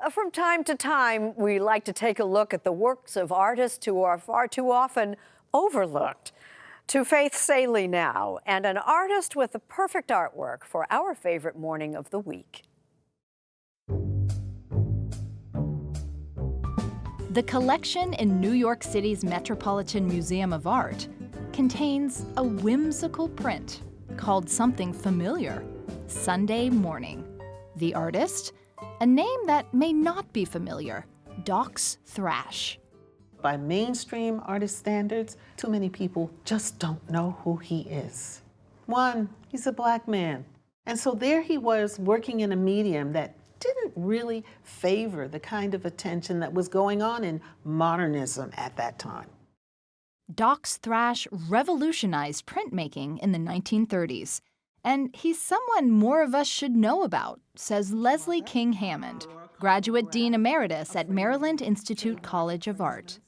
From time to time, we like to take a look at the works of artists who are far too often overlooked. To Faith Salie now, and an artist with the perfect artwork for our favorite morning of the week. The collection in New York City's Metropolitan Museum of Art contains a whimsical print called something familiar, Sunday Morning. The artist? A name that may not be familiar, Dox Thrash. By mainstream artist standards, too many people just don't know who he is. One, he's a black man. And so there he was working in a medium that didn't really favor the kind of attention that was going on in modernism at that time. Dox Thrash revolutionized printmaking in the 1930s. And he's someone more of us should know about, says Leslie King Hammond, Graduate Dean Emeritus at Maryland Institute College of Art.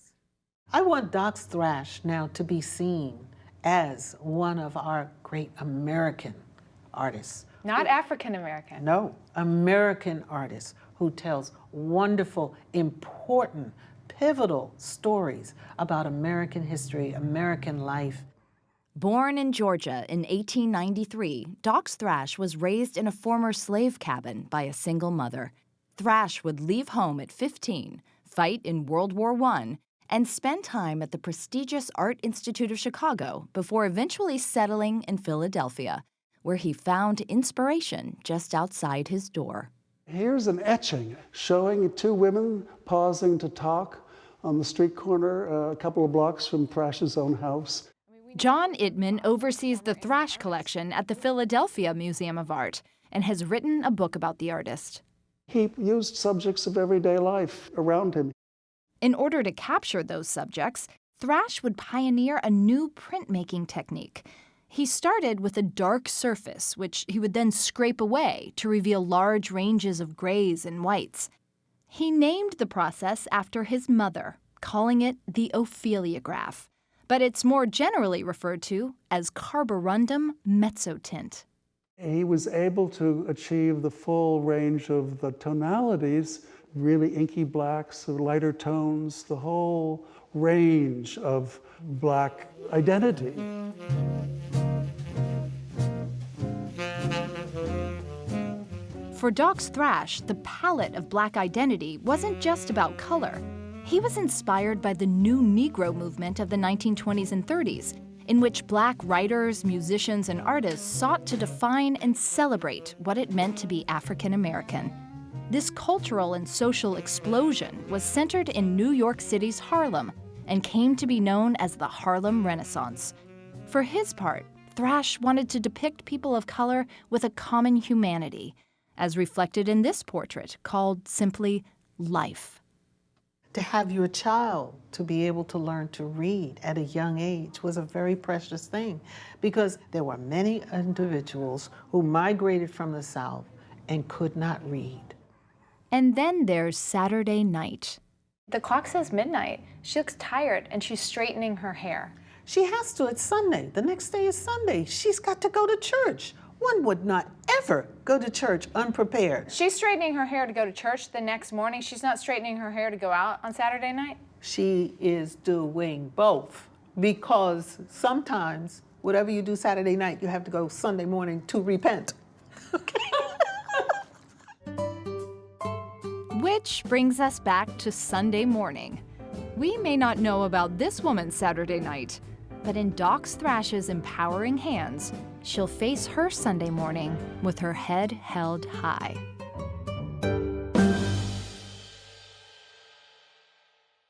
I want Dox Thrash now to be seen as one of our great American artists. Not African American. No, American artists who tells wonderful, important, pivotal stories about American history, American life. Born in Georgia in 1893, Dox Thrash was raised in a former slave cabin by a single mother. Thrash would leave home at 15, fight in World War I, and spend time at the prestigious Art Institute of Chicago before eventually settling in Philadelphia, where he found inspiration just outside his door. Here's an etching showing two women pausing to talk on the street corner a couple of blocks from Thrash's own house. John Ittman oversees the Thrash collection at the Philadelphia Museum of Art and has written a book about the artist. He used subjects of everyday life around him. In order to capture those subjects, Thrash would pioneer a new printmaking technique. He started with a dark surface, which he would then scrape away to reveal large ranges of grays and whites. He named the process after his mother, calling it the Opheliograph. But it's more generally referred to as carborundum mezzotint. He was able to achieve the full range of the tonalities, really inky blacks, lighter tones, the whole range of black identity. For Dox Thrash, the palette of black identity wasn't just about color. He was inspired by the new Negro movement of the 1920s and 30s, in which black writers, musicians, and artists sought to define and celebrate what it meant to be African American. This cultural and social explosion was centered in New York City's Harlem and came to be known as the Harlem Renaissance. For his part, Thrash wanted to depict people of color with a common humanity, as reflected in this portrait called simply Life. To have your child to be able to learn to read at a young age was a very precious thing, because there were many individuals who migrated from the South and could not read. And then there's Saturday night. The clock says midnight. She looks tired and she's straightening her hair. She has to, it's Sunday. The next day is Sunday. She's got to go to church. One would not ever go to church unprepared. She's straightening her hair to go to church the next morning. She's not straightening her hair to go out on Saturday night? She is doing both, because sometimes whatever you do Saturday night, you have to go Sunday morning to repent. Okay. Which brings us back to Sunday morning. We may not know about this woman's Saturday night, but in Dox Thrash's empowering hands, she'll face her Sunday morning with her head held high.